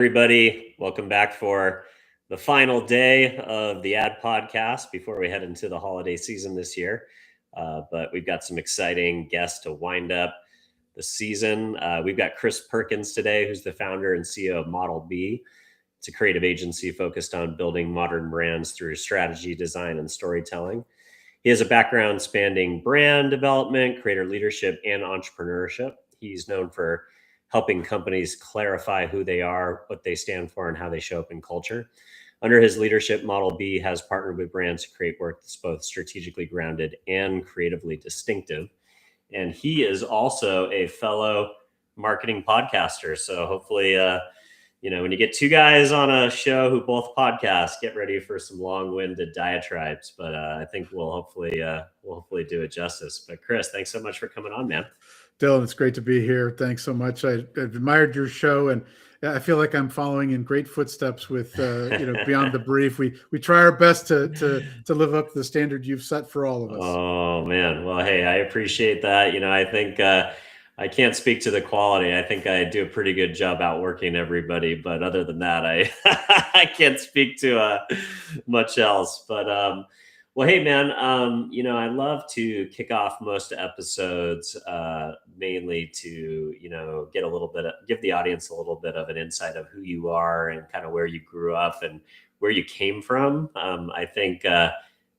Everybody, welcome back for the final day of the ad podcast before we head into the holiday season this year. But we've got some exciting guests to wind up the season. We've got Chris Perkins today, who's the founder and CEO of Model B. It's a creative agency focused on building modern brands through strategy, design, and storytelling. He has a background spanning brand development, creator leadership, and entrepreneurship. He's known for helping companies clarify who they are, what they stand for, and how they show up in culture. Under his leadership, Model B has partnered with brands to create work that's both strategically grounded and creatively distinctive. And he is also a fellow marketing podcaster. So hopefully, when you get two guys on a show who both podcast, get ready for some long-winded diatribes. But I think we'll hopefully do it justice. But Chris, thanks so much for coming on, man. Dylan, it's great to be here. Thanks so much. I've admired your show, and I feel like I'm following in great footsteps with Beyond the Brief. We try our best to live up to the standard you've set for all of us. Oh man, well, hey, I appreciate that. I think I can't speak to the quality. I think I do a pretty good job outworking everybody, but other than that, I I can't speak to much else. But well, hey, man, I love to kick off most episodes mainly to, give the audience a little bit of an insight of who you are and kind of where you grew up and where you came from. I think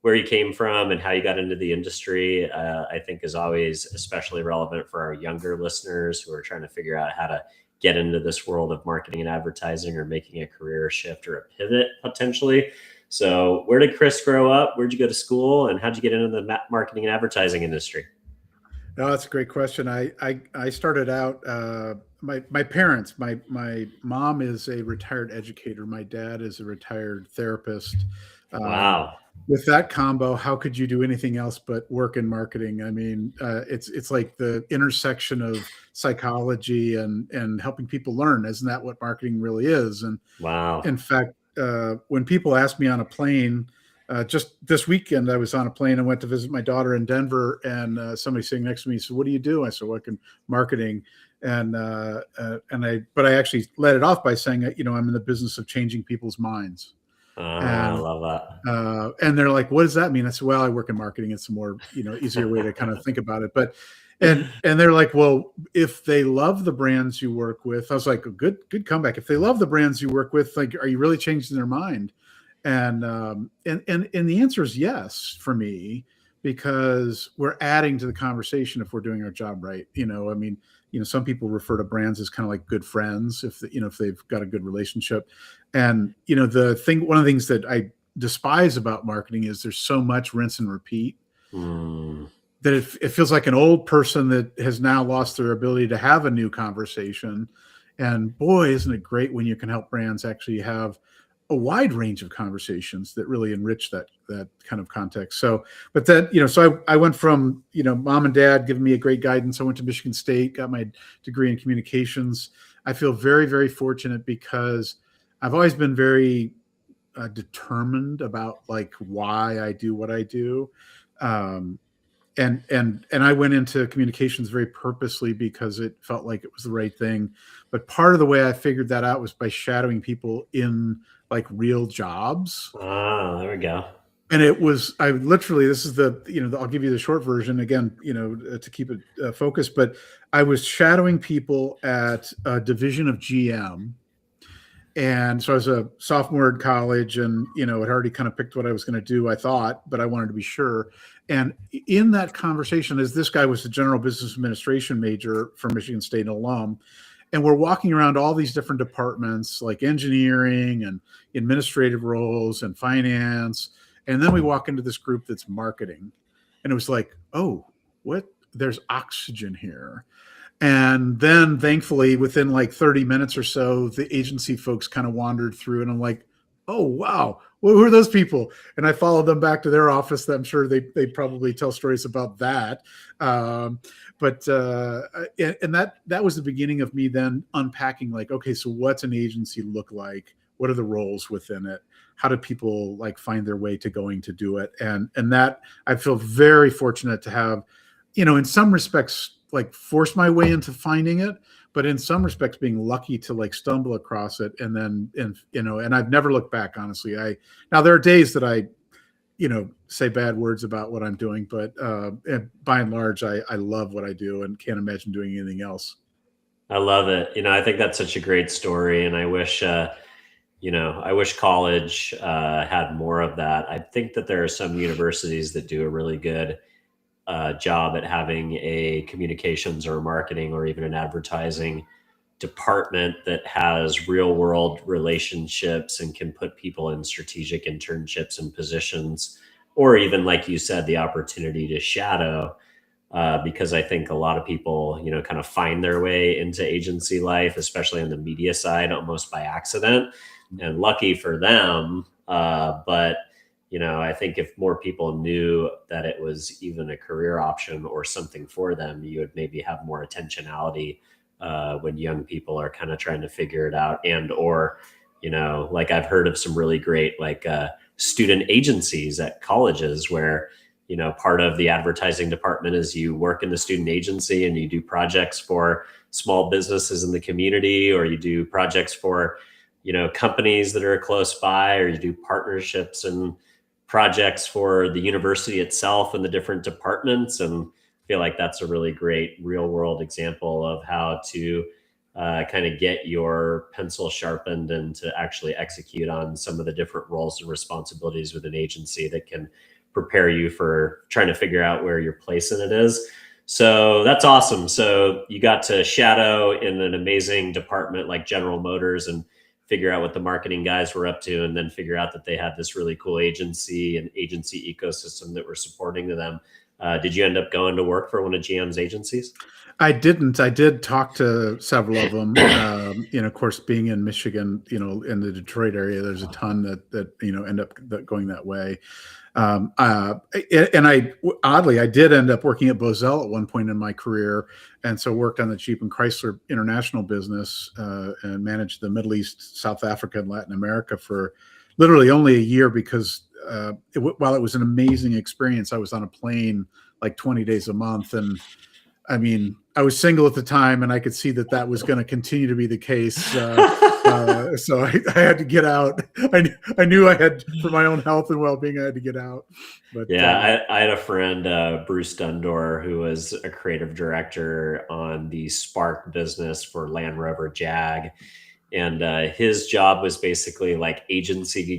where you came from and how you got into the industry, I think is always especially relevant for our younger listeners who are trying to figure out how to get into this world of marketing and advertising or making a career shift or a pivot potentially. So where did Chris grow up? Where'd you go to school? And how'd you get into the marketing and advertising industry? No, that's a great question. I started out, my parents, my mom is a retired educator. My dad is a retired therapist. Wow. With that combo, how could you do anything else but work in marketing? I mean, it's like the intersection of psychology and helping people learn. Isn't that what marketing really is? And wow. In fact, when people ask me on a plane, just this weekend, I was on a plane and went to visit my daughter in Denver, and somebody sitting next to me said, "What do you do?" I said, "Work in marketing." But I actually let it off by saying, I'm in the business of changing people's minds. I love that. And they're like, "What does that mean?" I said, "Well, I work in marketing. It's a more, easier way to kind of think about it." But, and they're like, "Well, if they love the brands you work with," I was like, good comeback. If they love the brands you work with, like, are you really changing their mind? And the answer is yes for me, because we're adding to the conversation if we're doing our job right. Some people refer to brands as kind of like good friends if they've got a good relationship. And one of the things that I despise about marketing is there's so much rinse and repeat that it feels like an old person that has now lost their ability to have a new conversation. And boy, isn't it great when you can help brands actually have a wide range of conversations that really enrich that kind of context. So, but that, so I went from, mom and dad giving me a great guidance. I went to Michigan State, got my degree in communications. I feel very, very fortunate because I've always been very determined about like why I do what I do. And I went into communications very purposely because it felt like it was the right thing. But part of the way I figured that out was by shadowing people in like real jobs. Oh, there we go. And this is I'll give you the short version again, to keep it focused, but I was shadowing people at a division of GM. And so I was a sophomore in college and, had already kind of picked what I was going to do, I thought, but I wanted to be sure. And in that conversation, as this guy was a general business administration major from Michigan State, an alum, and we're walking around all these different departments like engineering and administrative roles and finance. And then we walk into this group that's marketing. And it was like, oh, what? There's oxygen here. And then thankfully, within like 30 minutes or so, the agency folks kind of wandered through and I'm like, oh, wow. Well, who are those people? And I followed them back to their office. I'm sure they probably tell stories about that. And that was the beginning of me then unpacking like, okay, so what's an agency look like? What are the roles within it? How do people like find their way to going to do it? And that I feel very fortunate to have, in some respects, like force my way into finding it, but in some respects being lucky to like stumble across it. And then, and, and I've never looked back, honestly. Now there are days that I, say bad words about what I'm doing, but by and large, I love what I do and can't imagine doing anything else. I love it. I think that's such a great story, and I wish college had more of that. I think that there are some universities that do a really good job at having a communications or marketing or even an advertising department that has real world relationships and can put people in strategic internships and positions, or even, like you said, the opportunity to shadow. Because I think a lot of people, kind of find their way into agency life, especially on the media side, almost by accident, and lucky for them. But I think if more people knew that it was even a career option or something for them, you would maybe have more intentionality when young people are kind of trying to figure it out. And, or, like I've heard of some really great, like student agencies at colleges where, part of the advertising department is you work in the student agency and you do projects for small businesses in the community, or you do projects for, companies that are close by, or you do partnerships and projects for the university itself and the different departments. And I feel like that's a really great real world example of how to kind of get your pencil sharpened and to actually execute on some of the different roles and responsibilities with an agency that can prepare you for trying to figure out where your place in it is. So that's awesome. So you got to shadow in an amazing department like General Motors and figure out what the marketing guys were up to, and then figure out that they had this really cool agency and agency ecosystem that were supporting them. Did you end up going to work for one of GM's agencies? I didn't. I did talk to several of them. Of course, being in Michigan, in the Detroit area, there's a ton that end up going that way. And I did end up working at Bozell at one point in my career, and so worked on the Jeep and Chrysler international business and managed the Middle East, South Africa, and Latin America for literally only a year because while it was an amazing experience, I was on a plane like 20 days a month, and I mean, I was single at the time, and I could see that was going to continue to be the case. So I had to get out. I knew I had, for my own health and well-being, I had to get out. But yeah, I had a friend, Bruce Dundor, who was a creative director on the Spark business for Land Rover Jag. And his job was basically like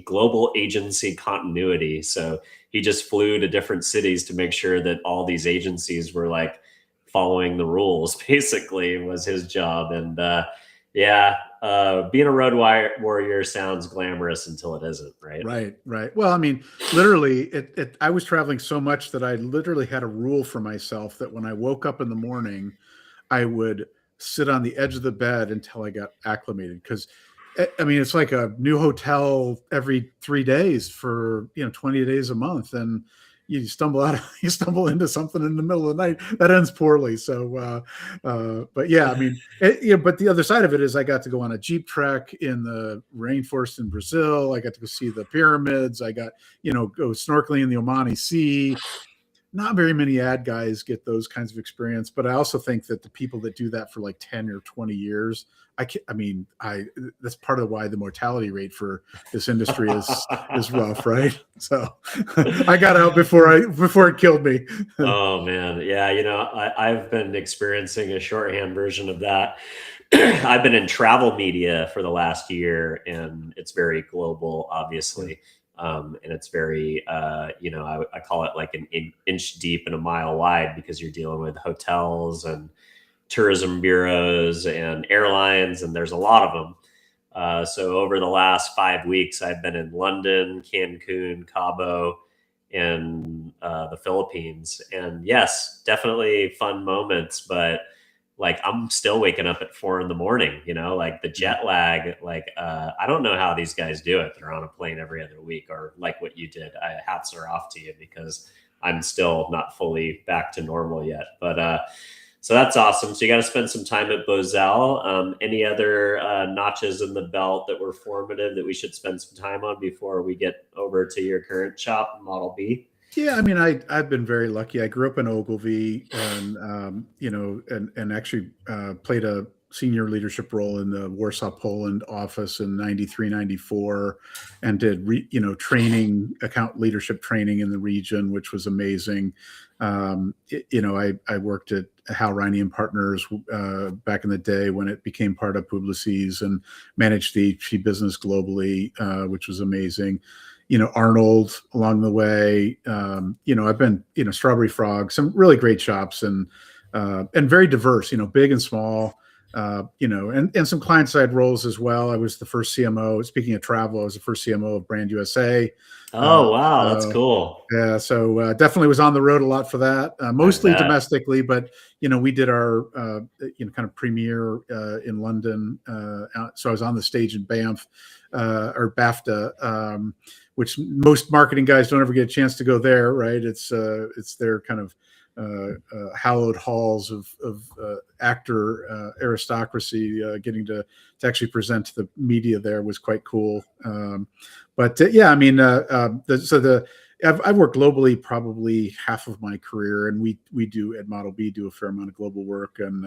global agency continuity. So he just flew to different cities to make sure that all these agencies were like following the rules, basically, was his job. And being a road warrior sounds glamorous until it isn't, right? Right. Well, I mean, literally, I was traveling so much that I literally had a rule for myself that when I woke up in the morning, I would sit on the edge of the bed until I got acclimated. Because, I mean, it's like a new hotel every 3 days for 20 days a month, and you stumble into something in the middle of the night that ends poorly. So, but yeah, I mean, but the other side of it is I got to go on a Jeep trek in the rainforest in Brazil. I got to go see the pyramids. I got, go snorkeling in the Omani Sea. Not very many ad guys get those kinds of experience, but I also think that the people that do that for like 10 or 20 years, that's part of why the mortality rate for this industry is rough, right? So I got out before it killed me. Oh man. Yeah. I've been experiencing a shorthand version of that. I've been in travel media for the last year, and it's very global, obviously. And it's very, I call it like an inch deep and a mile wide, because you're dealing with hotels and tourism bureaus and airlines, and there's a lot of them. So over the last 5 weeks, I've been in London, Cancun, Cabo, and the Philippines. And yes, definitely fun moments, but like I'm still waking up at 4 a.m, like the jet lag, I don't know how these guys do it. They're on a plane every other week, or like what you did. Hats are off to you, because I'm still not fully back to normal yet. But so that's awesome. So you got to spend some time at Bozell. Any other notches in the belt that were formative that we should spend some time on before we get over to your current shop, Model B? Yeah, I mean, I've been very lucky. I grew up in Ogilvy, and and actually played a senior leadership role in the Warsaw, Poland office in 93, 94, and did, training, account leadership training in the region, which was amazing. I worked at Hal Riney and Partners back in the day when it became part of Publicis, and managed the HP business globally, which was amazing. Arnold along the way. I've been, Strawberry Frog, some really great shops, and very diverse, big and small, and some client side roles as well. I was the first CMO. Speaking of travel, I was the first CMO of Brand USA. Oh, wow. That's cool. Yeah. So definitely was on the road a lot for that, mostly domestically, but, we did our, kind of premiere in London. So I was on the stage in Banff or BAFTA, which most marketing guys don't ever get a chance to go there, right? It's their kind of hallowed halls of actor aristocracy. Getting to actually present to the media there was quite cool. I've worked globally probably half of my career, and we do at Model B do a fair amount of global work, and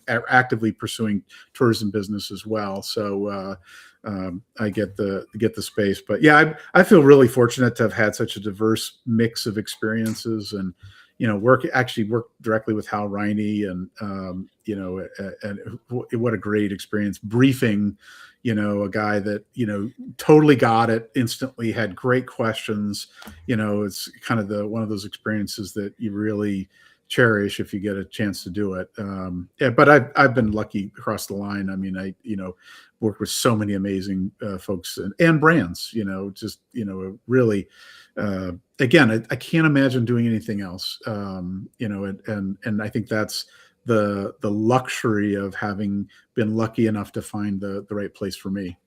are actively pursuing tourism business as well. So I get the space, but yeah, I feel really fortunate to have had such a diverse mix of experiences, and work directly with Hal Riney, and and what a great experience briefing, a guy that, totally got it instantly, had great questions. It's kind of one of those experiences that you really cherish if you get a chance to do it. But I've been lucky across the line. I mean, I worked with so many amazing folks and brands, really, again, I can't imagine doing anything else. And I think that's the luxury of having been lucky enough to find the right place for me.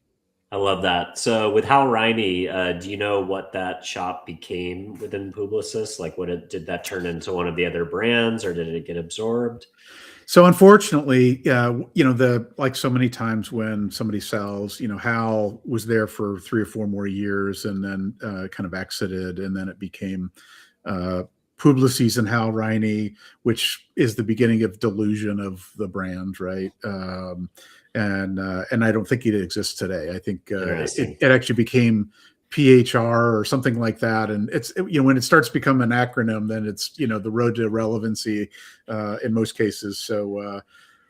I love that. So with Hal Riney, do you know what that shop became within Publicis? Like, did that turn into one of the other brands, or did it get absorbed? So unfortunately, like so many times when somebody sells, Hal was there for 3 or 4 more years, and then kind of exited, and then it became Publicis and Hal Riney, which is the beginning of delusion of the brand, right? And I don't think it exists today. I think it actually became PHR or something like that. And it's, when it starts to become an acronym, then it's, the road to relevancy in most cases. So,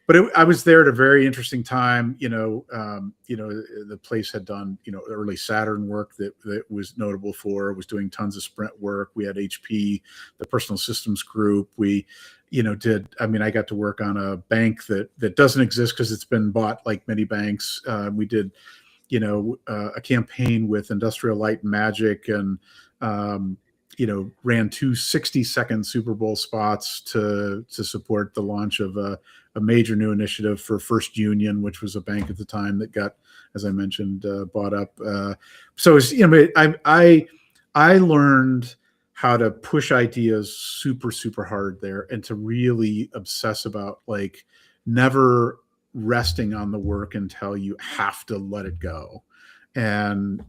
but I was there at a very interesting time. The place had done, early Saturn work that was notable for, was doing tons of Sprint work. We had HP, the personal systems group. We, I got to work on a bank that doesn't exist because it's been bought like many banks. We did, a campaign with Industrial Light and Magic, and, ran 2 60-second Super Bowl spots to support the launch of a major new initiative for First Union, which was a bank at the time that got, as I mentioned, bought up. So I learned how to push ideas super, super hard there, and to really obsess about, like, never resting on the work until you have to let it go. And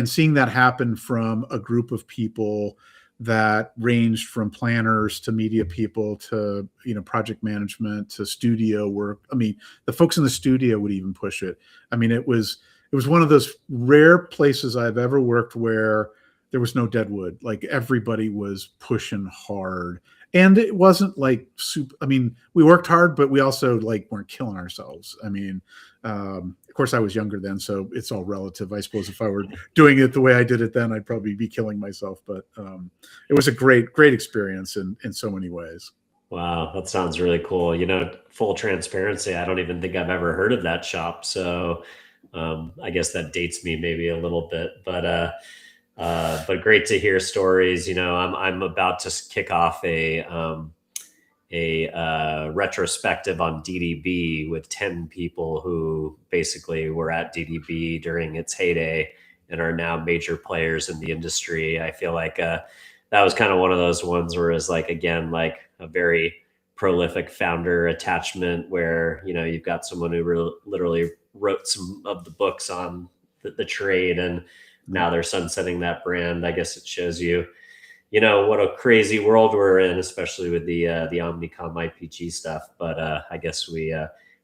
seeing that happen from a group of people that ranged from planners to media people to, project management to studio work. I mean, the folks in the studio would even push it. I mean, it was one of those rare places I've ever worked where there was no dead wood. Like, everybody was pushing hard. And it wasn't like super. I mean, we worked hard, but we also, like, weren't killing ourselves. I mean, of course, I was younger then, so it's all relative. I suppose if I were doing it the way I did it then, I'd probably be killing myself. But it was a great, great experience in so many ways. Wow, that sounds really cool. Full transparency, I don't even think I've ever heard of that shop. So I guess that dates me maybe a little bit, but great to hear stories. I'm about to kick off a retrospective on DDB with 10 people who basically were at DDB during its heyday and are now major players in the industry. I feel like that was kind of one of those ones where it's like, again, like a very prolific founder attachment, where, you've got someone who literally wrote some of the books on the trade, and now they're sunsetting that brand. I guess it shows you, what a crazy world we're in, especially with the Omnicom IPG stuff. But I guess we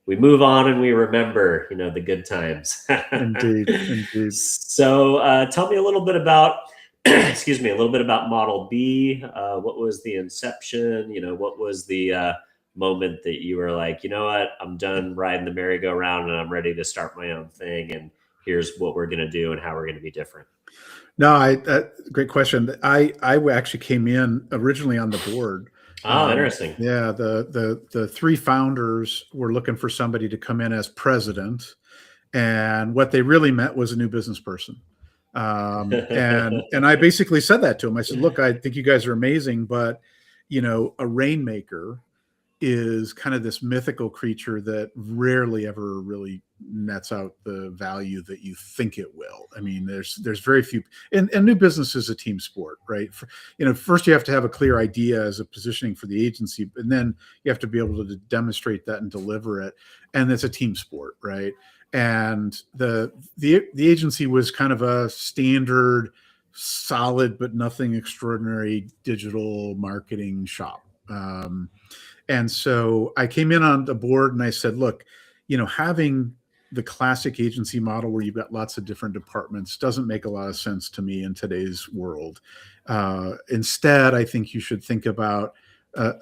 we move on and we remember, the good times. Indeed, indeed. So tell me a little bit about, excuse me, a little bit about Model B. What was the inception? What was the moment that you were like, you know what, I'm done riding the merry-go-round and I'm ready to start my own thing. And here's what we're going to do and how we're going to be different. No, great question. I actually came in originally on the board. Oh, interesting. Yeah, the three founders were looking for somebody to come in as president, and what they really meant was a new business person. And I basically said that to them. I said, "Look, I think you guys are amazing, but a rainmaker is kind of this mythical creature that rarely ever really nets out the value that you think it will. I mean, there's very few, and new business is a team sport, right? First you have to have a clear idea as a positioning for the agency, and then you have to be able to demonstrate that and deliver it. And it's a team sport, right? And the agency was kind of a standard, solid, but nothing extraordinary digital marketing shop. And so I came in on the board and I said, look, having the classic agency model where you've got lots of different departments doesn't make a lot of sense to me in today's world. Instead, I think you should think about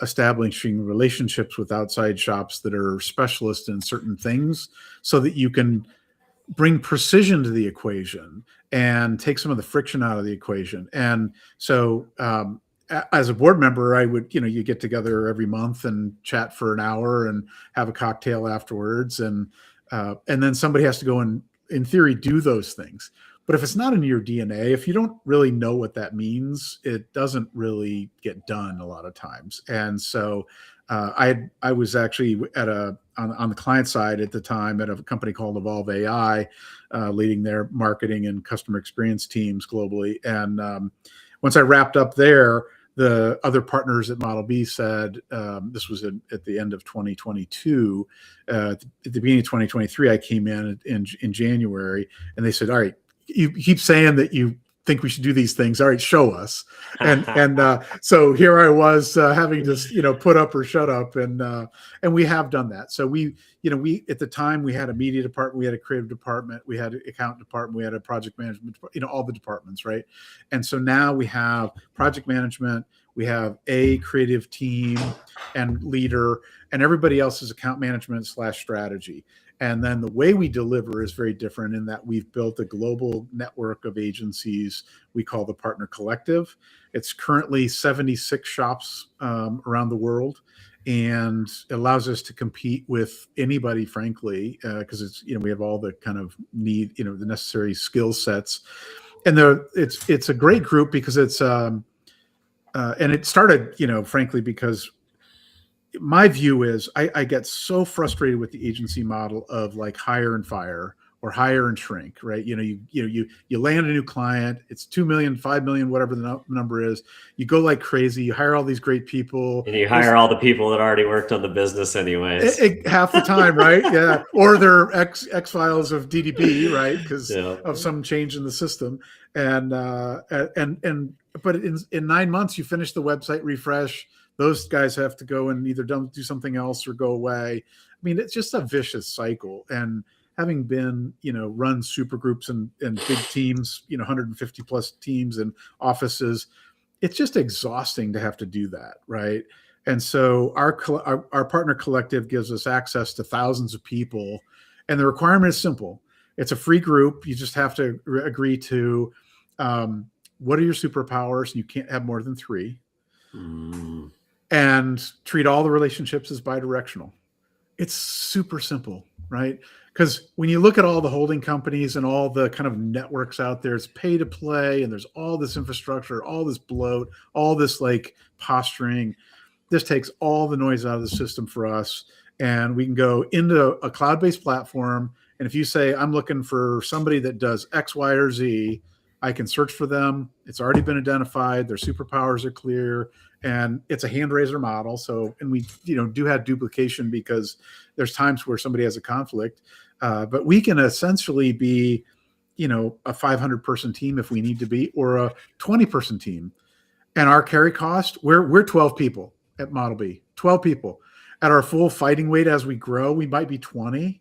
establishing relationships with outside shops that are specialists in certain things so that you can bring precision to the equation and take some of the friction out of the equation. And so, as a board member, I would, you get together every month and chat for an hour and have a cocktail afterwards. And then somebody has to go and, in theory, do those things. But if it's not in your DNA, if you don't really know what that means, it doesn't really get done a lot of times. And so I was actually on the client side at the time at a company called Evolve AI, leading their marketing and customer experience teams globally. And once I wrapped up there, the other partners at Model B said, this was at the end of 2022, at the beginning of 2023, I came in January, and they said, all right, you keep saying that you think we should do these things. All right, show us. And so here I was having to put up or shut up, and we have done that. So we at the time we had a media department, we had a creative department, we had an account department, we had a project management, all the departments, right? And so now we have project management, we have a creative team and leader, and everybody else is account management / strategy. And then the way we deliver is very different in that we've built a global network of agencies we call the Partner Collective. It's currently 76 shops around the world, and it allows us to compete with anybody, frankly, because it's we have all the kind of need, the necessary skill sets. And it's a great group because it's and it started, frankly, because my view is I get so frustrated with the agency model of like hire and fire or hire and shrink, right? You land a new client, it's 2 million, 5 million, whatever the number is. You go like crazy, you hire all these great people. And you hire all the people that already worked on the business anyways. Half the time, right? Yeah. Or they're X files of DDB, right? Because of some change in the system. But in 9 months, you finish the website refresh. Those guys have to go and either do something else or go away. I mean, it's just a vicious cycle. And having been, run super groups and big teams, 150 plus teams and offices, it's just exhausting to have to do that, right? And so our Partner Collective gives us access to thousands of people. And the requirement is simple. It's a free group. You just have to agree to what are your superpowers? And you can't have more than 3. And treat all the relationships as bidirectional. It's super simple, right? Because when you look at all the holding companies and all the kind of networks out there, it's pay to play, and there's all this infrastructure, all this bloat, all this like posturing. This takes all the noise out of the system for us, and we can go into a cloud-based platform. And if you say, I'm looking for somebody that does X, Y, or Z, I can search for them. It's already been identified. Their superpowers are clear. And it's a hand raiser model. So, and we, do have duplication because there's times where somebody has a conflict, but we can essentially be, a 500 person team if we need to be, or a 20 person team. And our carry cost, we're 12 people at Model B, 12 people. at our full fighting weight, as we grow, we might be 20.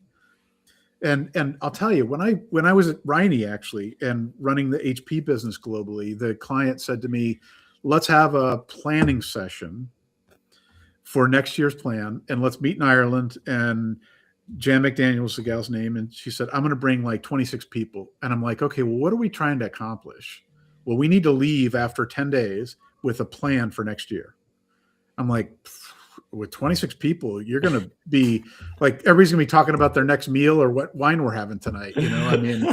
And I'll tell you, when I was at Riney actually and running the HP business globally, the client said to me, let's have a planning session for next year's plan, and let's meet in Ireland. And Jan McDaniel was the gal's name, and she said, I'm going to bring like 26 people. And I'm like, okay, well, what are we trying to accomplish? Well, we need to leave after 10 days with a plan for next year. I'm like, with 26 people, you're going to be like, everybody's going to be talking about their next meal or what wine we're having tonight. You know, I mean,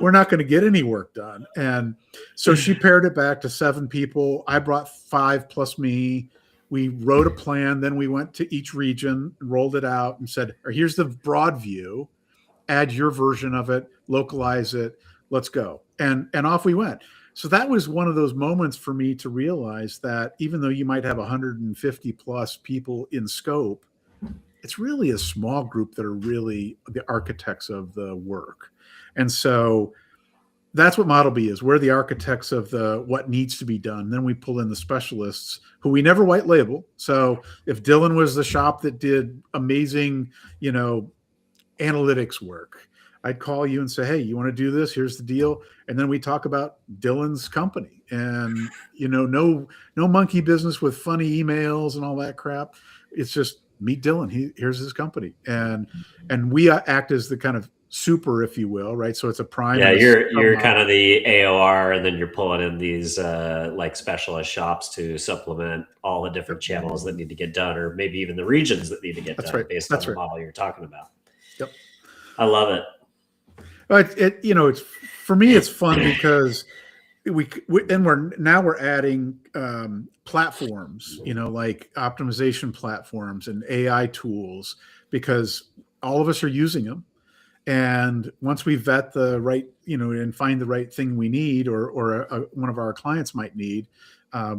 we're not going to get any work done. And so she pared it back to 7 people. I brought 5 plus me. We wrote a plan. Then we went to each region, rolled it out and said, here's the broad view, add your version of it, localize it, let's go. And off we went. So that was one of those moments for me to realize that even though you might have 150 plus people in scope, it's really a small group that are really the architects of the work. And so that's what Model B is. We're the architects of the what needs to be done. Then we pull in the specialists who we never white label. So if Dylan was the shop that did amazing, you know, analytics work, I'd call you and say, hey, you want to do this? Here's the deal. And then we talk about Dylan's company and, you know, no monkey business with funny emails and all that crap. It's just meet Dylan. Here's his company. And we act as the kind of super, if you will, right? So it's a prime. Yeah, you're kind of the AOR, and then you're pulling in these like specialist shops to supplement all the different channels that need to get done, or maybe even the regions that need to get done based on the model you're talking about. Yep. I love it. But it's for me, it's fun because we're adding platforms, you know, like optimization platforms and AI tools, because all of us are using them. And once we vet the right, you know, and find the right thing we need, or one of our clients might need,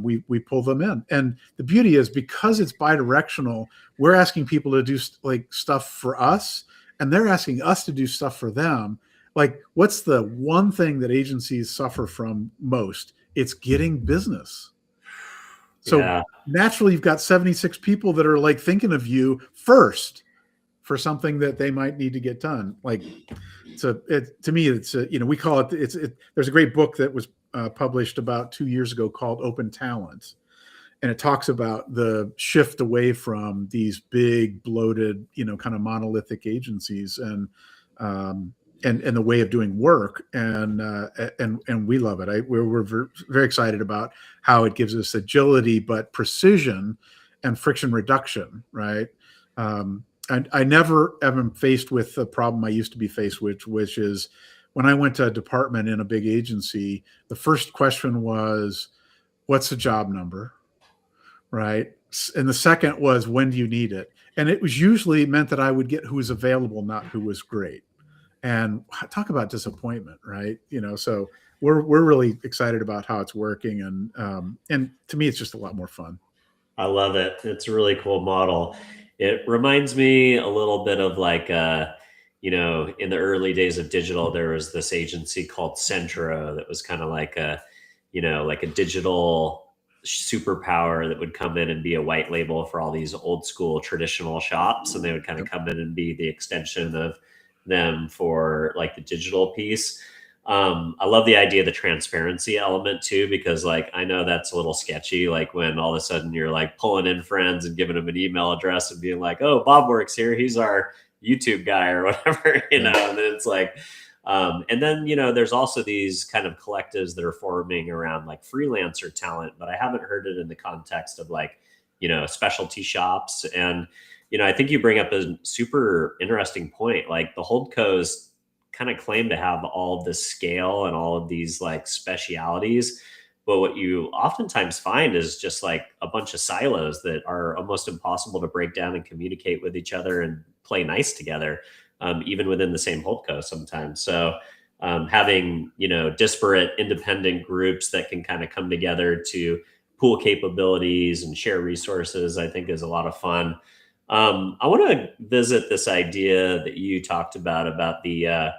we pull them in. And the beauty is, because it's bidirectional, we're asking people to do like stuff for us, and they're asking us to do stuff for them. Like, what's the one thing that agencies suffer from most? It's getting business. So naturally, you've got 76 people that are like thinking of you first for something that they might need to get done. Like, to me, it's you know, we call it. There's a great book that was published about 2 years ago called Open Talent, and it talks about the shift away from these big, bloated, you know, kind of monolithic agencies and the way of doing work, and we love it. We're very excited about how it gives us agility, but precision and friction reduction, right? I never am faced with the problem I used to be faced with, which is when I went to a department in a big agency, the first question was, what's the job number, right? And the second was, when do you need it? And it was usually meant that I would get who was available, not who was great. And talk about disappointment, right? You know, so we're really excited about how it's working, and to me, it's just a lot more fun. I love it. It's a really cool model. It reminds me a little bit of like, you know, in the early days of digital, there was this agency called Centro that was kind of like a, you know, like a digital superpower that would come in and be a white label for all these old school traditional shops, and they would kind of come in and be the extension of them for like the digital piece. I love the idea of the transparency element too, because like, I know that's a little sketchy. Like when all of a sudden you're like pulling in friends and giving them an email address and being like, oh, Bob works here, he's our YouTube guy or whatever, you know, and then it's like, and then, you know, there's also these kind of collectives that are forming around like freelancer talent, but I haven't heard it in the context of like, you know, specialty shops. And, you know, I think you bring up a super interesting point. Like the holdcos kind of claim to have all of this scale and all of these like specialities, but what you oftentimes find is just like a bunch of silos that are almost impossible to break down and communicate with each other and play nice together, even within the same holdco sometimes. So having, you know, disparate independent groups that can kind of come together to pool capabilities and share resources, I think is a lot of fun. I want to visit this idea that you talked about the,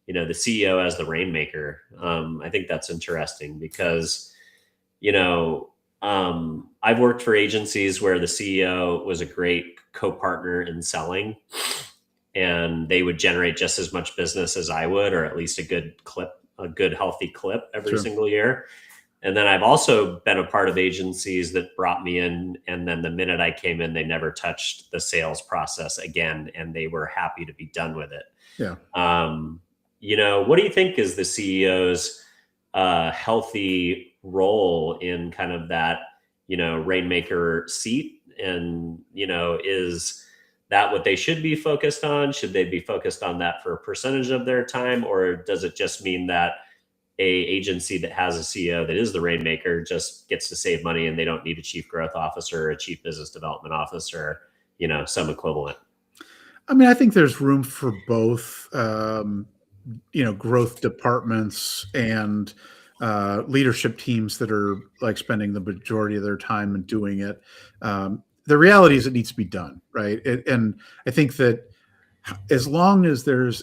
you know, the CEO as the rainmaker. I think that's interesting because, you know, I've worked for agencies where the CEO was a great co-partner in selling, and they would generate just as much business as I would, or at least a good healthy clip every single year. And then I've also been a part of agencies that brought me in, and then the minute I came in, they never touched the sales process again, and they were happy to be done with it. Yeah. What do you think is the CEO's healthy role in kind of that, rainmaker seat? And, is that what they should be focused on? Should they be focused on that for a percentage of their time? Or does it just mean that a agency that has a CEO that is the rainmaker just gets to save money and they don't need a chief growth officer or a chief business development officer, some equivalent? I mean, I think there's room for both, growth departments and leadership teams that are like spending the majority of their time and doing it. The reality is it needs to be done, right? And I think that as long as one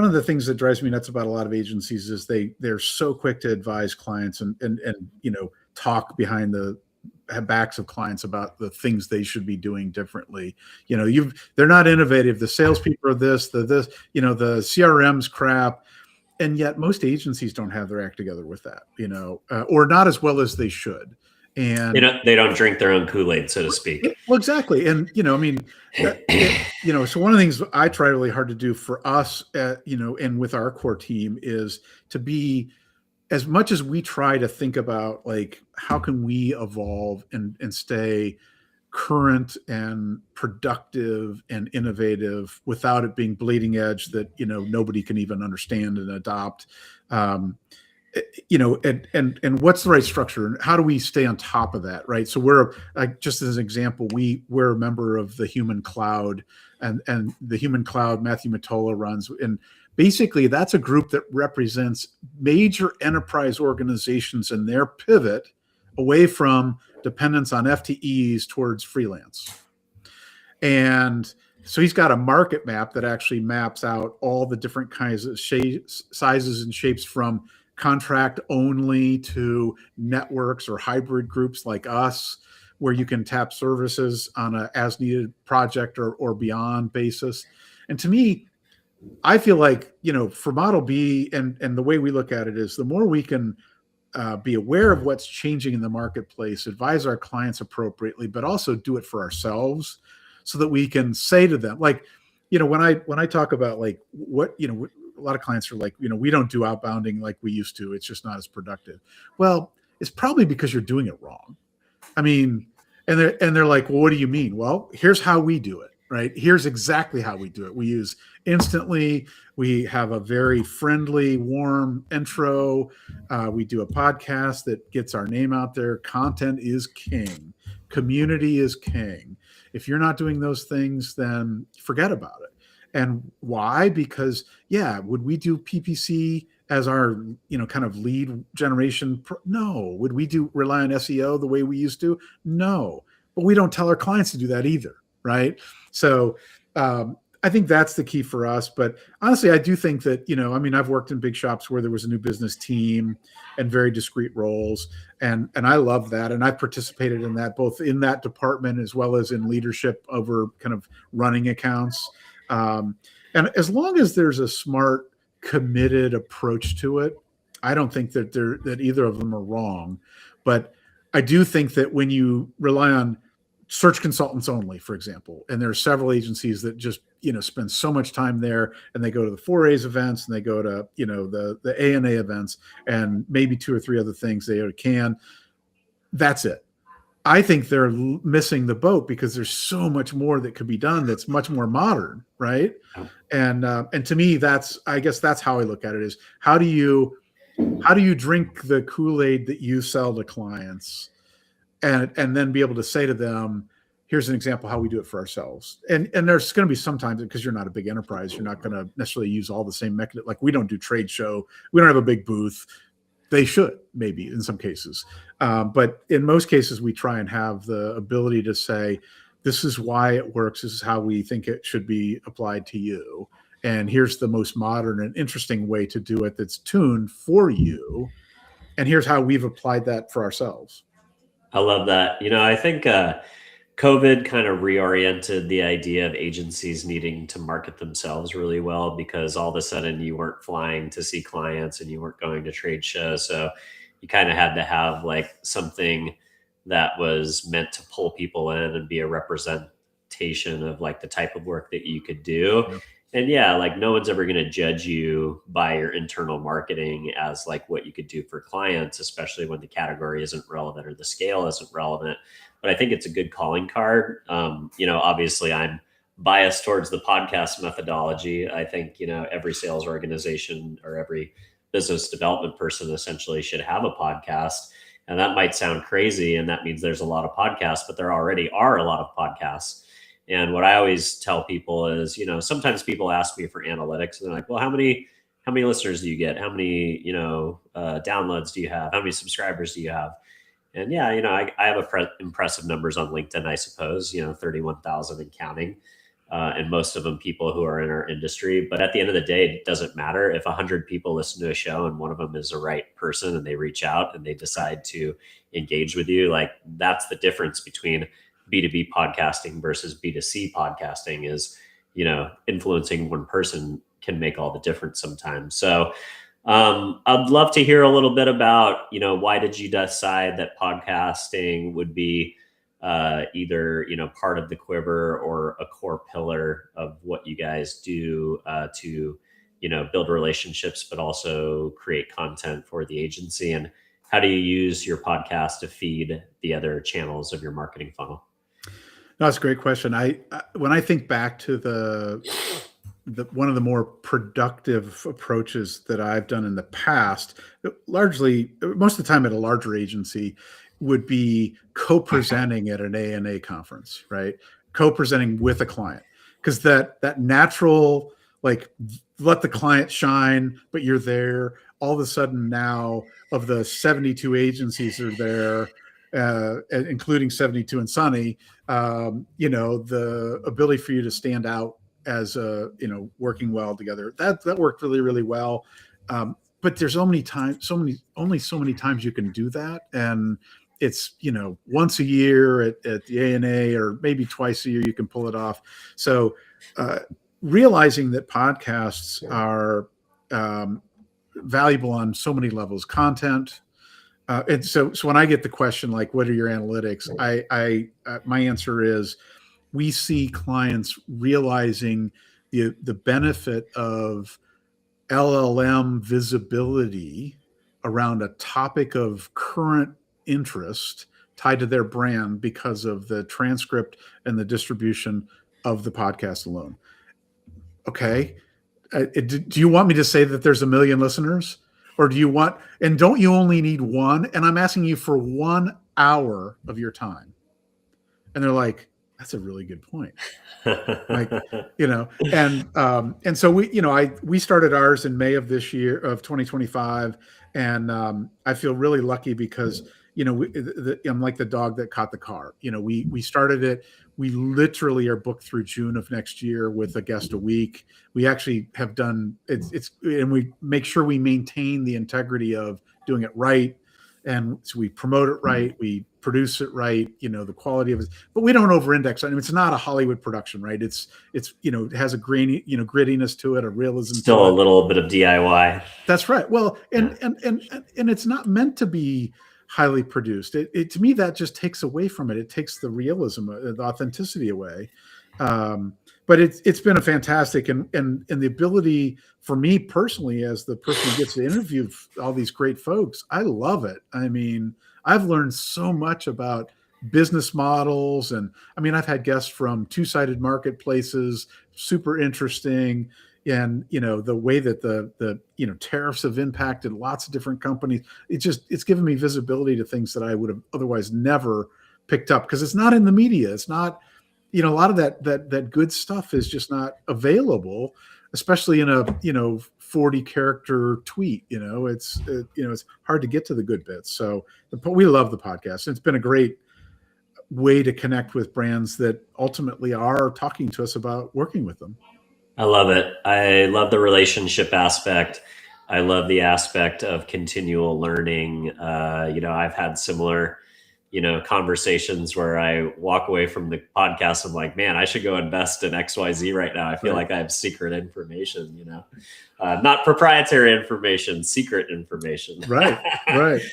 of the things that drives me nuts about a lot of agencies is they're so quick to advise clients and talk behind the backs of clients about the things they should be doing differently. They're not innovative. The salespeople are the CRM's crap. And yet most agencies don't have their act together with that, or not as well as they should. And they don't drink their own Kool-Aid, so to speak. Well, exactly. And, so one of the things I try really hard to do for us, and with our core team is to be, as much as we try to think about like, how can we evolve and stay current and productive and innovative without it being bleeding edge that, nobody can even understand and adopt, and what's the right structure and how do we stay on top of that, right? So we're just as an example, we're a member of the Human Cloud, and the Human Cloud Matthew Mottola runs, and basically that's a group that represents major enterprise organizations and their pivot away from dependence on FTEs towards freelance. And so he's got a market map that actually maps out all the different kinds of sizes and shapes, from contract only to networks or hybrid groups like us, where you can tap services on a as needed project or beyond basis. And to me, I feel like, for Model B and the way we look at it is the more we can be aware of what's changing in the marketplace, advise our clients appropriately, but also do it for ourselves so that we can say to them, like, when I talk about like what, a lot of clients are like, we don't do outbounding like we used to. It's just not as productive. Well, it's probably because you're doing it wrong. I mean, and they're like, well, what do you mean? Well, here's how we do it, right? Here's exactly how we do it. We use Instantly. We have a very friendly, warm intro. We do a podcast that gets our name out there. Content is king. Community is king. If you're not doing those things, then forget about it. And why? Because, would we do PPC as our, kind of lead generation? No. Would we rely on SEO the way we used to? No. But we don't tell our clients to do that either, right? So I think that's the key for us. But honestly, I do think that, I've worked in big shops where there was a new business team and very discrete roles. And I love that. And I participated in that, both in that department as well as in leadership over kind of running accounts. And as long as there's a smart, committed approach to it, I don't think that either of them are wrong. But I do think that when you rely on search consultants only, for example, and there are several agencies that just, spend so much time there, and they go to the 4A's events and they go to, the ANA events and maybe 2 or 3 other things they can. That's it. I think they're missing the boat because there's so much more that could be done that's much more modern, right? And to me, I guess that's how I look at it, is how do you drink the Kool-Aid that you sell to clients, and then be able to say to them, here's an example how we do it for ourselves. And there's going to be sometimes, because you're not a big enterprise, you're not going to necessarily use all the same mechanism. Like, we don't do trade show. We don't have a big booth. They should, maybe in some cases. But in most cases, we try and have the ability to say, this is why it works. This is how we think it should be applied to you. And here's the most modern and interesting way to do it that's tuned for you. and here's how we've applied that for ourselves. I love that. I think COVID kind of reoriented the idea of agencies needing to market themselves really well, because all of a sudden you weren't flying to see clients and you weren't going to trade shows. So you kind of had to have like something that was meant to pull people in and be a representation of like the type of work that you could do. Yep. And yeah, like no one's ever going to judge you by your internal marketing as like what you could do for clients, especially when the category isn't relevant or the scale isn't relevant. But I think it's a good calling card. Obviously I'm biased towards the podcast methodology. I think, every sales organization or every business development person essentially should have a podcast. And that might sound crazy, and that means there's a lot of podcasts, but there already are a lot of podcasts. And what I always tell people is, sometimes people ask me for analytics and they're like, well, how many listeners do you get? How many, downloads do you have? How many subscribers do you have? And yeah, I have impressive numbers on LinkedIn, I suppose, 31,000 and counting. And most of them people who are in our industry. But at the end of the day, it doesn't matter if 100 people listen to a show and one of them is the right person and they reach out and they decide to engage with you. Like that's the difference between B2B podcasting versus B2C podcasting is, influencing one person can make all the difference sometimes. So I'd love to hear a little bit about, why did you decide that podcasting would be either, part of the quiver or a core pillar of what you guys do to, build relationships, but also create content for the agency? And how do you use your podcast to feed the other channels of your marketing funnel? No, that's a great question. When I think back to the one of the more productive approaches that I've done in the past, largely most of the time at a larger agency, would be co-presenting at an ANA conference, right? Co-presenting with a client, because that natural, like, let the client shine, but you're there. All of a sudden now, of the 72 agencies are there, including 72 and Sunny, the ability for you to stand out as working well together, that worked really, really well. But there's only so many times you can do that. And it's, once a year at the ANA, or maybe twice a year, you can pull it off. So realizing that podcasts are valuable on so many levels, content. And so when I get the question, like, what are your analytics? My answer is, we see clients realizing the benefit of LLM visibility around a topic of current interest tied to their brand because of the transcript and the distribution of the podcast alone. Okay. Do you want me to say that there's 1 million listeners? Or don't you only need one? And I'm asking you for 1 hour of your time. And they're like, that's a really good point. Like, and so we started ours in May of this year, of 2025. And I feel really lucky because, I'm like the dog that caught the car. We started it. We literally are booked through June of next year with a guest a week. We actually have done and we make sure we maintain the integrity of doing it right. And so we promote it right. We produce it right. The quality of it, but we don't over-index. I mean, it's not a Hollywood production, right? It has a grainy, grittiness to it, a realism. Still a little bit of DIY. That's right. Well, and it's not meant to be highly produced. It to me, that just takes away from it. It takes the realism, the authenticity away. But it's been a fantastic and the ability for me personally, as the person who gets to interview all these great folks, I love it. I mean, I've learned so much about business models, and I mean, I've had guests from two-sided marketplaces, super interesting. And the way that the tariffs have impacted lots of different companies, it's given me visibility to things that I would have otherwise never picked up, because it's not in the media. It's not, a lot of that good stuff is just not available, especially in a 40 character tweet. It's hard to get to the good bits. So we love the podcast. It's been a great way to connect with brands that ultimately are talking to us about working with them. I love it. I love the relationship aspect. I love the aspect of continual learning. I've had similar, conversations where I walk away from the podcast. I'm like, man, I should go invest in XYZ right now. I feel Right. like I have secret information, not proprietary information, secret information. Right. Right.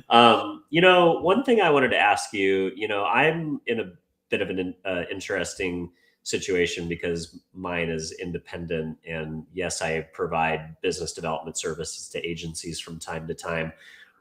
One thing I wanted to ask you, I'm in a bit of an interesting situation because mine is independent. And yes, I provide business development services to agencies from time to time.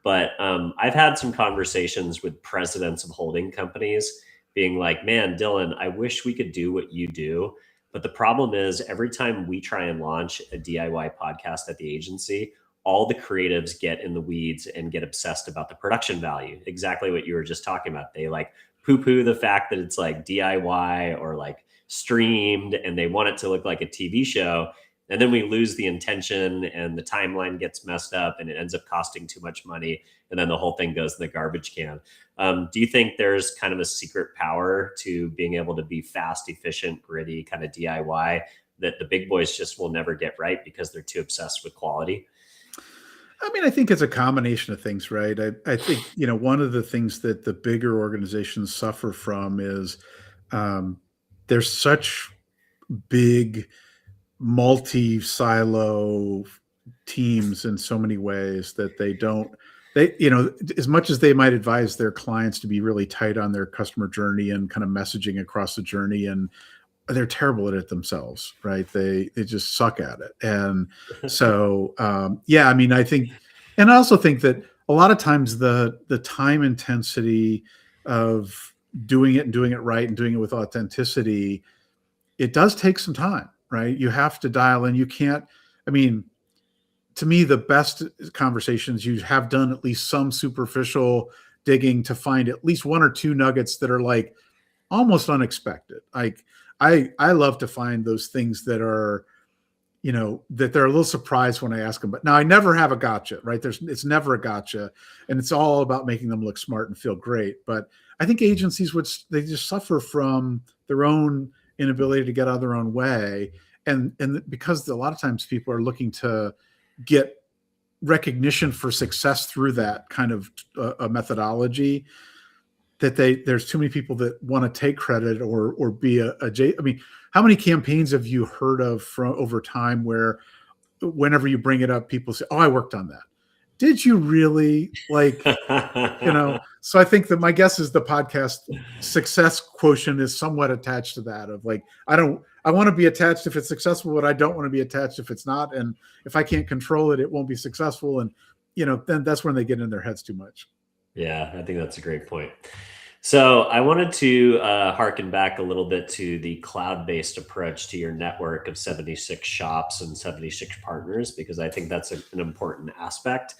But I've had some conversations with presidents of holding companies being like, man, Dylan, I wish we could do what you do. But the problem is, every time we try and launch a DIY podcast at the agency, all the creatives get in the weeds and get obsessed about the production value. Exactly what you were just talking about. They like poo poo the fact that it's like DIY or like streamed, and they want it to look like a TV show. And then we lose the intention and the timeline gets messed up and it ends up costing too much money. And then the whole thing goes in the garbage can. Do you think there's kind of a secret power to being able to be fast, efficient, gritty, kind of DIY that the big boys just will never get right because they're too obsessed with quality? I mean, I think it's a combination of things, right? I think, one of the things that the bigger organizations suffer from is there's such big multi-silo teams in so many ways that as much as they might advise their clients to be really tight on their customer journey and kind of messaging across the journey, and they're terrible at it themselves, right? They just suck at it. And so, I mean, I think, and I also think that a lot of times the time intensity of doing it and doing it right and doing it with authenticity, it does take some time, right? You have to dial in. You can't, I mean, to me, the best conversations, you have done at least some superficial digging to find at least one or two nuggets that are like almost unexpected. Like I love to find those things that are, that they're a little surprised when I ask them. But now I never have a gotcha, right? It's never a gotcha. And it's all about making them look smart and feel great. But I think agencies they just suffer from their own inability to get out of their own way. And because a lot of times people are looking to get recognition for success through that kind of a methodology, that there's too many people that want to take credit or be I mean, how many campaigns have you heard of from over time where whenever you bring it up, people say, "Oh, I worked on that." Did you really? So I think that my guess is the podcast success quotient is somewhat attached to that of like, I want to be attached if it's successful, but I don't want to be attached if it's not. And if I can't control it, it won't be successful. And, then that's when they get in their heads too much. Yeah, I think that's a great point. So I wanted to harken back a little bit to the cloud-based approach to your network of 76 shops and 76 partners, because I think that's an important aspect.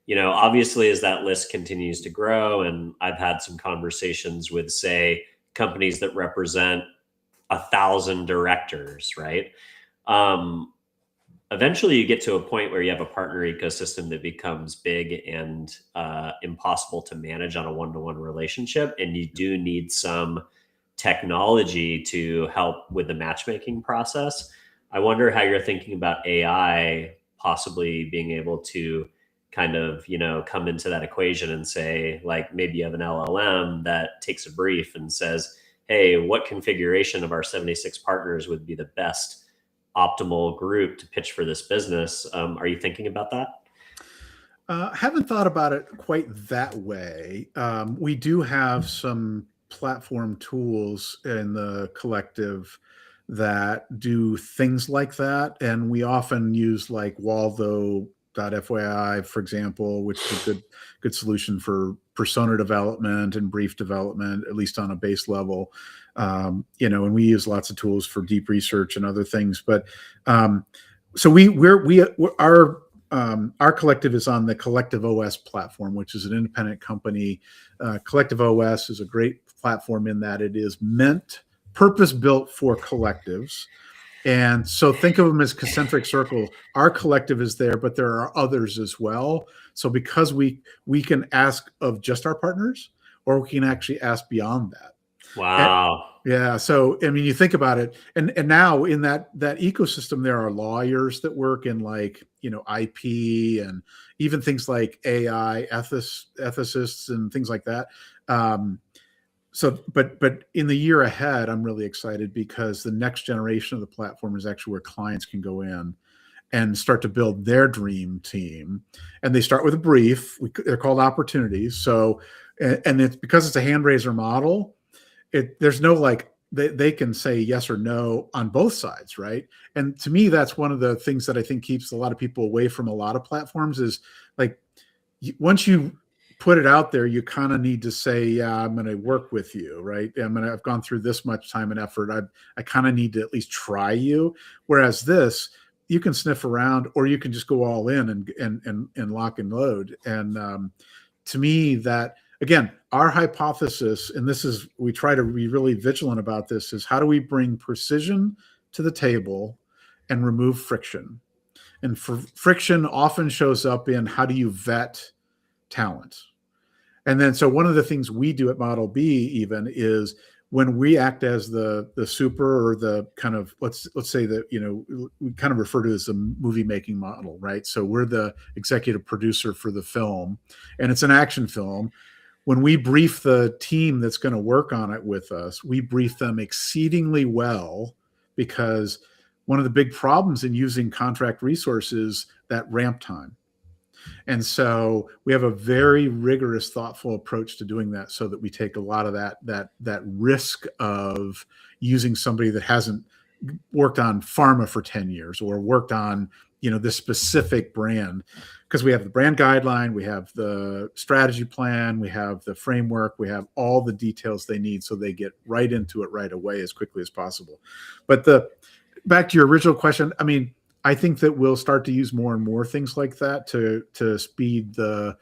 Obviously, as that list continues to grow, and I've had some conversations with, say, companies that represent 1,000 directors, right? Eventually you get to a point where you have a partner ecosystem that becomes big and impossible to manage on a one-to-one relationship. And you do need some technology to help with the matchmaking process. I wonder how you're thinking about AI possibly being able to kind of, come into that equation and say, like, maybe you have an LLM that takes a brief and says, hey, what configuration of our 76 partners would be the best optimal group to pitch for this business? Are you thinking about that? Haven't thought about it quite that way. We do have some platform tools in the collective that do things like that. And we often use like Waldo.fyi, for example, which is a good solution for persona development and brief development, at least on a base level. And we use lots of tools for deep research and other things. But so our collective is on the Collective OS platform, which is an independent company. Collective OS is a great platform in that it is purpose-built for collectives. And so think of them as concentric circles. Our collective is there, but there are others as well. So because we can ask of just our partners, or we can actually ask beyond that. Wow. Yeah. So, I mean, you think about it, and now in that ecosystem, there are lawyers that work in like, IP and even things like AI ethicists and things like that. But in the year ahead, I'm really excited because the next generation of the platform is actually where clients can go in and start to build their dream team. And they start with a brief. They're called opportunities. So, and it's because it's a hand raiser model. There's no like they can say yes or no on both sides, right? And to me, that's one of the things that I think keeps a lot of people away from a lot of platforms is like once you put it out there, you kind of need to say, yeah, I'm going to work with you, right? I've gone through this much time and effort. I kind of need to at least try you. Whereas this, you can sniff around, or you can just go all in and lock and load. And to me, that again, our hypothesis, and this is we try to be really vigilant about this, is how do we bring precision to the table and remove friction? And friction often shows up in how do you vet talent. And then, so one of the things we do at Model B even is when we act as the super or the kind of, let's say that, we kind of refer to it as the movie making model, right? So we're the executive producer for the film and it's an action film. When we brief the team that's going to work on it with us, we brief them exceedingly well, because one of the big problems in using contract resources, that ramp time. And so we have a very rigorous, thoughtful approach to doing that, so that we take a lot of that risk of using somebody that hasn't worked on pharma for 10 years or worked on, this specific brand, because we have the brand guideline, we have the strategy plan, we have the framework, we have all the details they need, so they get right into it right away as quickly as possible. But back to your original question, I mean, I think that we'll start to use more and more things like that to speed the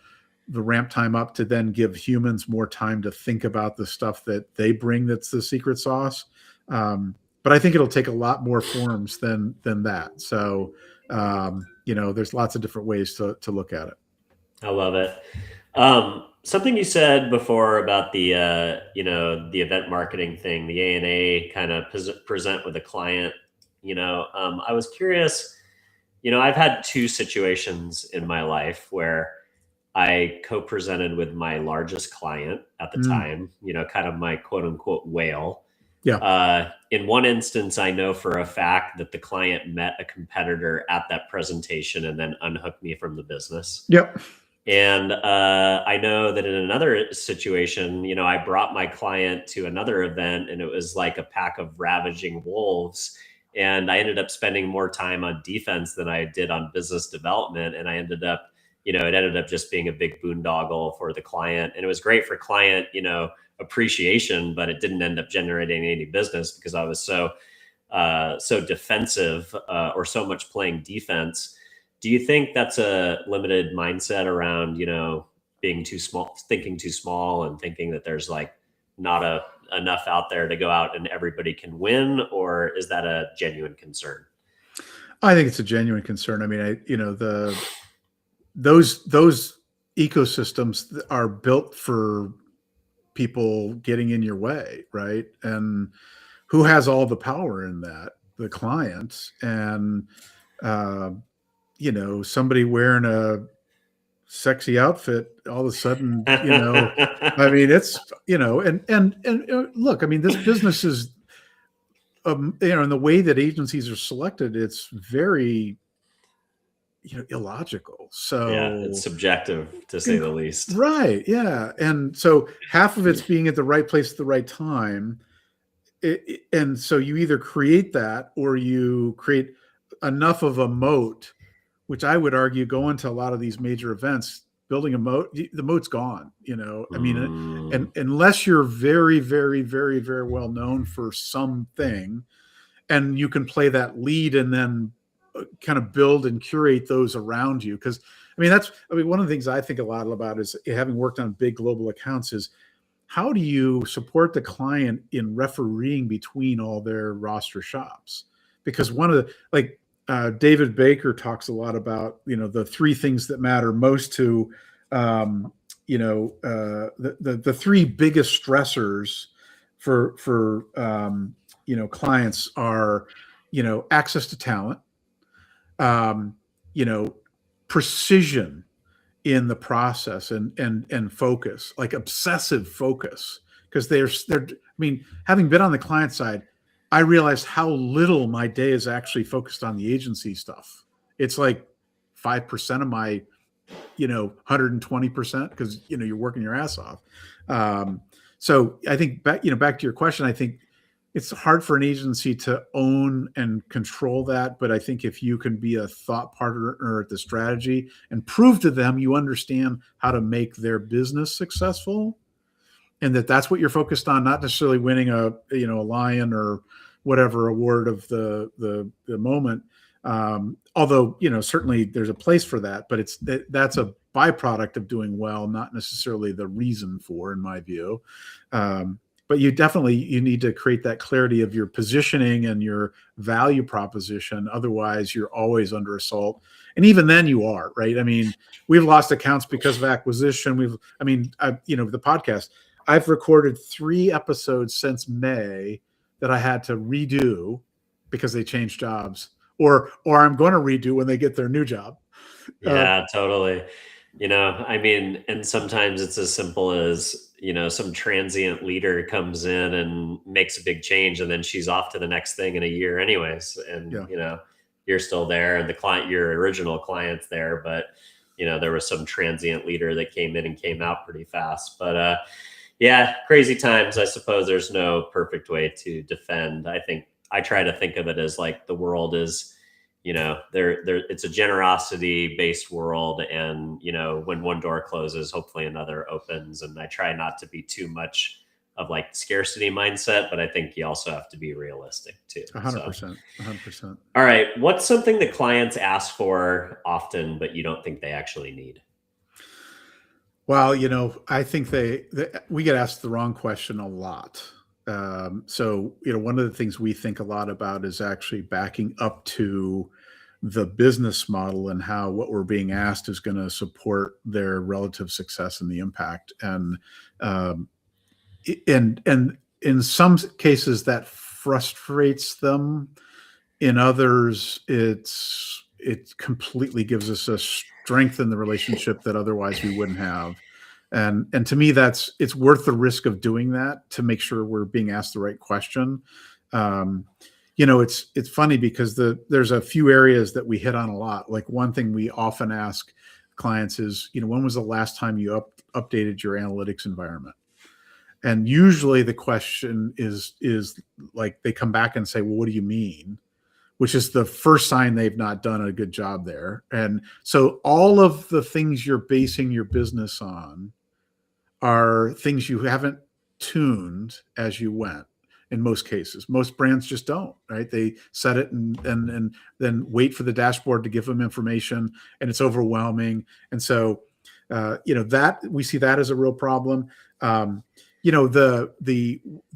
ramp time up, to then give humans more time to think about the stuff that they bring that's the secret sauce. But I think it'll take a lot more forms than that. So, there's lots of different ways to look at it. I love it. Something you said before about the the event marketing thing, the A&A kind of present with a client. I was curious. I've had two situations in my life where I co-presented with my largest client at the time. Kind of my quote unquote whale. Yeah. In one instance, I know for a fact that the client met a competitor at that presentation and then unhooked me from the business. Yep. And I know that in another situation, I brought my client to another event and it was like a pack of ravaging wolves. And I ended up spending more time on defense than I did on business development. And I ended up, it ended up just being a big boondoggle for the client. And it was great for client, appreciation, but it didn't end up generating any business because I was so defensive or so much playing defense. Do you think that's a limited mindset around, being too small, thinking too small, and thinking that there's like not enough out there to go out and everybody can win? Or is that a genuine concern? I think it's a genuine concern. I mean, those ecosystems are built for people getting in your way, right? And who has all the power in that? The client. And somebody wearing a sexy outfit all of a sudden, I mean, it's, and look, I mean, this business is, in the way that agencies are selected, it's very, illogical. So yeah, it's subjective to say the least. Right. Yeah. And so half of it's being at the right place at the right time. And so you either create that or you create enough of a moat, which I would argue going to a lot of these major events, building a moat, the moat's gone, I mean, and unless you're very, very, very, very well known for something and you can play that lead and then kind of build and curate those around you. Because one of the things I think a lot about is, having worked on big global accounts, is how do you support the client in refereeing between all their roster shops? Because one of the, David Baker talks a lot about, the three things that matter most to, the three biggest stressors for clients are, access to talent, you know, precision in the process and focus, like obsessive focus, because they're. I mean, having been on the client side, I realized how little my day is actually focused on the agency stuff. It's like 5% of my, 120%, because you're working your ass off. So I think back to your question, I think it's hard for an agency to own and control that. But I think if you can be a thought partner at the strategy and prove to them you understand how to make their business successful, and that's what you're focused on, not necessarily winning a lion or whatever award of the moment. Although, certainly there's a place for that, but that's a byproduct of doing well, not necessarily the reason for, in my view. But you need to create that clarity of your positioning and your value proposition. Otherwise, you're always under assault. And even then you are, right? I mean, we've lost accounts because of acquisition. The podcast, I've recorded 3 episodes since May that I had to redo because they changed jobs, or I'm going to redo when they get their new job. Yeah, totally. And sometimes it's as simple as, some transient leader comes in and makes a big change, and then she's off to the next thing in a year anyways. And, you're still there, and your original client's there, but, there was some transient leader that came in and came out pretty fast. But, yeah, crazy times. I suppose there's no perfect way to defend. I try to think of it as like the world is, it's a generosity based world. And, when one door closes, hopefully another opens. And I try not to be too much of like scarcity mindset, but I think you also have to be realistic too. 100%. 100%. All right. What's something that clients ask for often, but you don't think they actually need? Well, I think we get asked the wrong question a lot. So, one of the things we think a lot about is actually backing up to the business model and how what we're being asked is going to support their relative success and the impact. And in some cases that frustrates them. In others, it completely gives us a strength in the relationship that otherwise we wouldn't have. And to me, it's worth the risk of doing that to make sure we're being asked the right question. It's funny because there's a few areas that we hit on a lot. Like one thing we often ask clients is, when was the last time you updated your analytics environment? And usually the question is like, they come back and say, well, what do you mean? Which is the first sign they've not done a good job there. And so all of the things you're basing your business on are things you haven't tuned as you went. In most cases, most brands just don't, right? They set it and then wait for the dashboard to give them information, and it's overwhelming. And so, that we see that as a real problem. The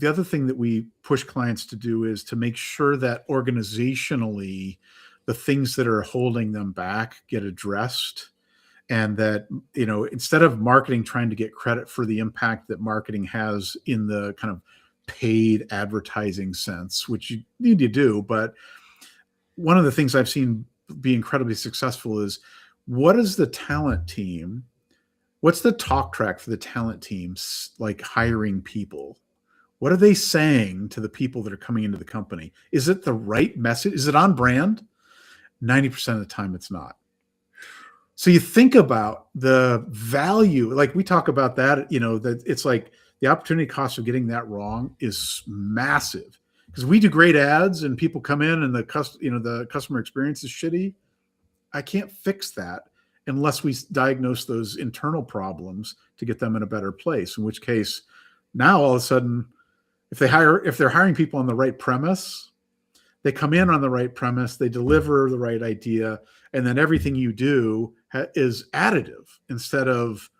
other thing that we push clients to do is to make sure that organizationally, the things that are holding them back get addressed. And that, instead of marketing trying to get credit for the impact that marketing has in the kind of paid advertising sense, which you need to do. But one of the things I've seen be incredibly successful is, what is the talent team? What's the talk track for the talent teams, like hiring people? What are they saying to the people that are coming into the company? Is it the right message? Is it on brand? 90% of the time it's not. So you think about the value, like we talk about that, that it's like the opportunity cost of getting that wrong is massive, because we do great ads and people come in and the customer experience is shitty. I can't fix that unless we diagnose those internal problems to get them in a better place. In which case, now all of a sudden, if they're hiring people on the right premise, they come in on the right premise, they deliver the right idea, and then everything you do is additive instead of,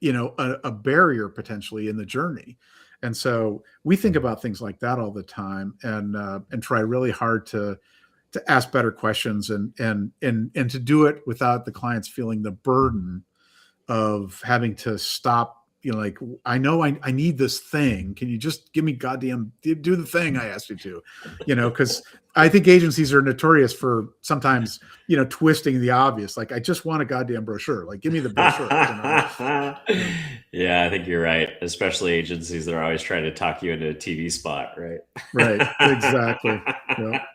a barrier potentially in the journey. And so we think about things like that all the time, and try really hard to ask better questions and to do it without the clients feeling the burden of having to stop like, I know I need this thing. Can you just give me goddamn, do the thing I asked you to, because I think agencies are notorious for sometimes, twisting the obvious. Like, I just want a goddamn brochure. Like, give me the brochure. Yeah, I think you're right. Especially agencies that are always trying to talk you into a TV spot, right? Right. Exactly. Yeah.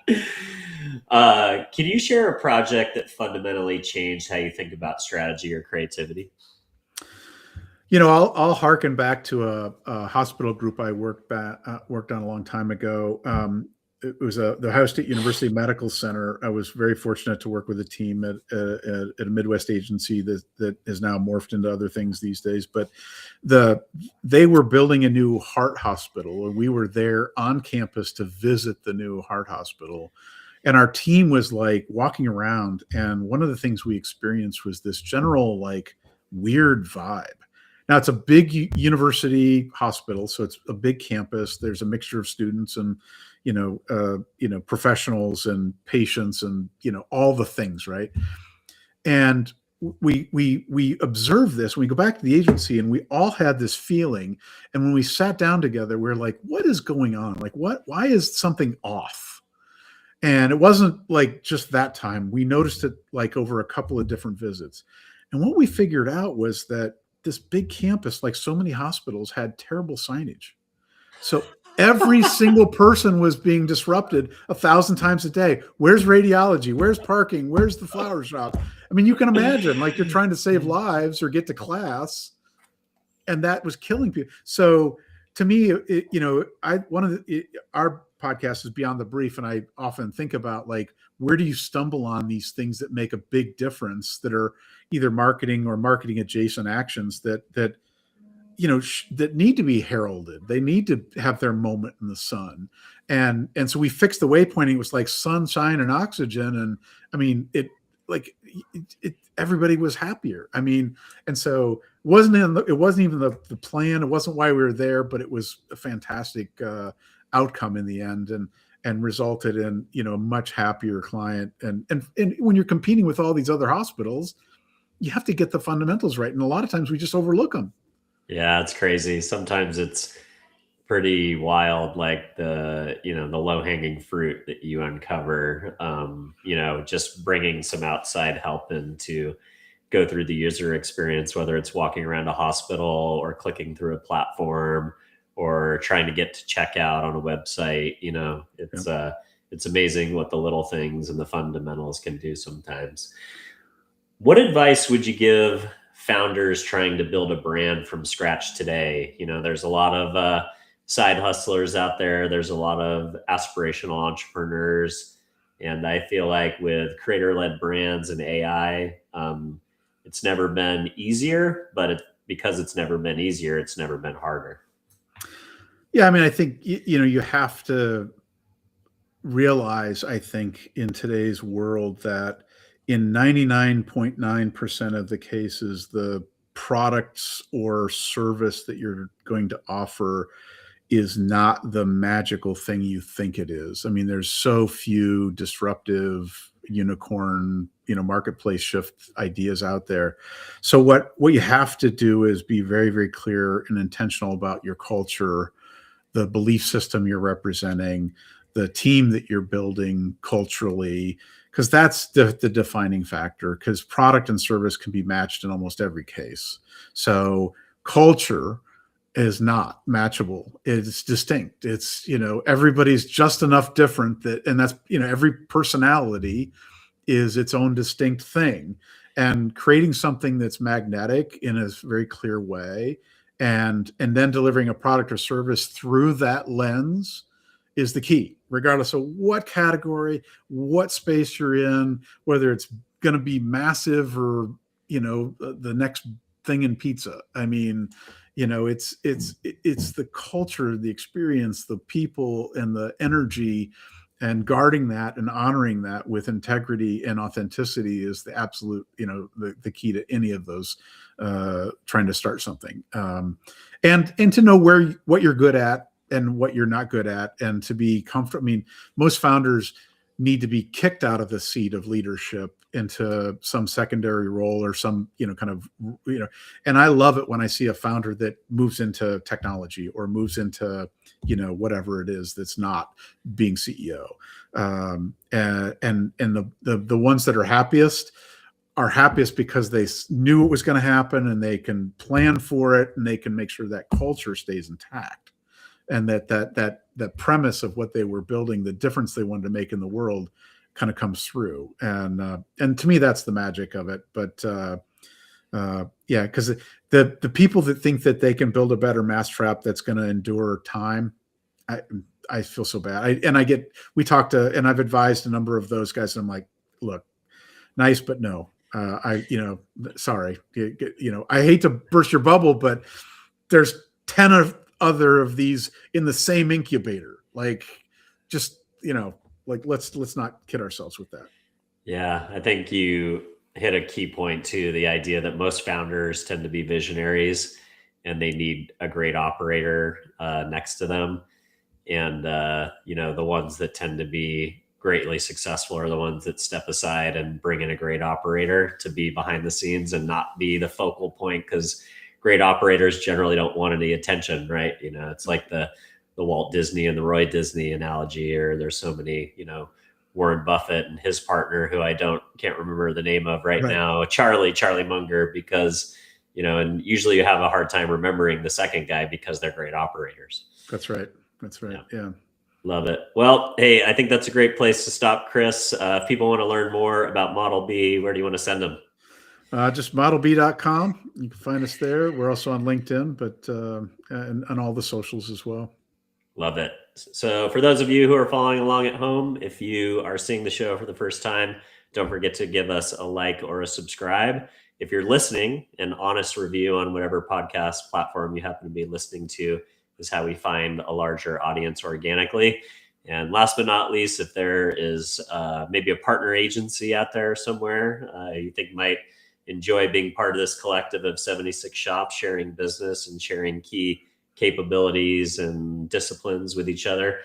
Can you share a project that fundamentally changed how you think about strategy or creativity? I'll harken back to a hospital group I worked on a long time ago. It was the Ohio State University Medical Center. I was very fortunate to work with a team at a Midwest agency that is now morphed into other things these days. But they were building a new heart hospital, and we were there on campus to visit the new heart hospital. And our team was like walking around, and one of the things we experienced was this general like weird vibe. Now, it's a big university hospital, so it's a big campus. There's a mixture of students and professionals and patients and all the things, right? And we observe this. We go back to the agency, and we all had this feeling. And when we sat down together, we're like, "What is going on? Like, why is something off?" And it wasn't like just that time. We noticed it like over a couple of different visits. And what we figured out was that this big campus, like so many hospitals, had terrible signage. So every single person was being disrupted 1,000 times a day. Where's radiology? Where's parking? Where's the flower shop? I mean, you can imagine, like, you're trying to save lives or get to class, and that was killing people. So to me, our podcast is Beyond the Brief, and I often think about, like, where do you stumble on these things that make a big difference, that are either marketing or marketing adjacent actions that need to be heralded. They need to have their moment in the sun. And so we fixed the waypointing. It was like sunshine and oxygen. And I mean, everybody was happier. I mean, and so it wasn't even the plan. It wasn't why we were there, but it was a fantastic outcome in the end, and resulted in, a much happier client. And when you're competing with all these other hospitals, you have to get the fundamentals right. And a lot of times we just overlook them. Yeah, it's crazy. Sometimes it's pretty wild, like the low hanging fruit that you uncover, just bringing some outside help in to go through the user experience, whether it's walking around a hospital or clicking through a platform or trying to get to checkout on a website. It's amazing what the little things and the fundamentals can do sometimes. What advice would you give founders trying to build a brand from scratch today? There's a lot of side hustlers out there. There's a lot of aspirational entrepreneurs. And I feel like with creator-led brands and AI, it's never been easier, but because it's never been easier, it's never been harder. Yeah, I mean, I think, you have to realize, I think, in today's world, that in 99.9% of the cases, the products or service that you're going to offer is not the magical thing you think it is. I mean, there's so few disruptive unicorn, marketplace shift ideas out there. So what you have to do is be very, very clear and intentional about your culture, the belief system you're representing, the team that you're building culturally, because that's the defining factor, because product and service can be matched in almost every case. So culture is not matchable. It's distinct. It's, everybody's just enough different and that's, every personality is its own distinct thing, and creating something that's magnetic in a very clear way, and then delivering a product or service through that lens is the key, regardless of what category, what space you're in, whether it's going to be massive or, the next thing in pizza. I mean, it's the culture, the experience, the people, and the energy, and guarding that and honoring that with integrity and authenticity is the absolute, the key to any of those trying to start something. And to know what you're good at and what you're not good at, and to be comfortable. I mean, most founders, need to be kicked out of the seat of leadership into some secondary role or some, kind of, and I love it when I see a founder that moves into technology or moves into, whatever it is that's not being CEO. And the ones that are happiest because they knew it was going to happen, and they can plan for it, and they can make sure that culture stays intact, and that premise of what they were building, the difference they wanted to make in the world, kind of comes through. And to me, that's the magic of it. But yeah, because the people that think that they can build a better mousetrap that's going to endure time, I feel so bad. We talked to, and I've advised a number of those guys, and I'm like, look, nice, but no. Sorry. I hate to burst your bubble, but there's 10 other of these in the same incubator. Like, just, let's not kid ourselves with that. Yeah, I think you hit a key point too, the idea that most founders tend to be visionaries and they need a great operator next to them. And, the ones that tend to be greatly successful are the ones that step aside and bring in a great operator to be behind the scenes and not be the focal point, because great operators generally don't want any attention, right? It's like the Walt Disney and the Roy Disney analogy, or there's so many, Warren Buffett and his partner, who I can't remember the name of right now, Charlie Munger, because, and usually you have a hard time remembering the second guy because they're great operators. That's right. Yeah. Love it. Well, hey, I think that's a great place to stop, Chris. If people want to learn more about Model B, where do you want to send them? Just modelb.com. You can find us there. We're also on LinkedIn, but and all the socials as well. Love it. So for those of you who are following along at home, if you are seeing the show for the first time, don't forget to give us a like or a subscribe. If you're listening, an honest review on whatever podcast platform you happen to be listening to is how we find a larger audience organically. And last but not least, if there is maybe a partner agency out there somewhere you think might enjoy being part of this collective of 76 shops, sharing business and sharing key capabilities and disciplines with each other.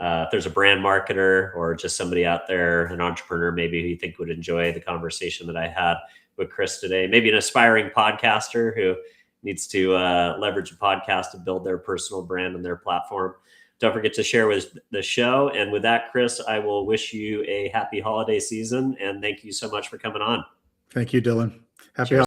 If there's a brand marketer or just somebody out there, an entrepreneur maybe who you think would enjoy the conversation that I had with Chris today, maybe an aspiring podcaster who needs to leverage a podcast to build their personal brand and their platform, don't forget to share with the show. And with that, Chris, I will wish you a happy holiday season, and thank you so much for coming on. Thank you, Dylan. Happy holidays.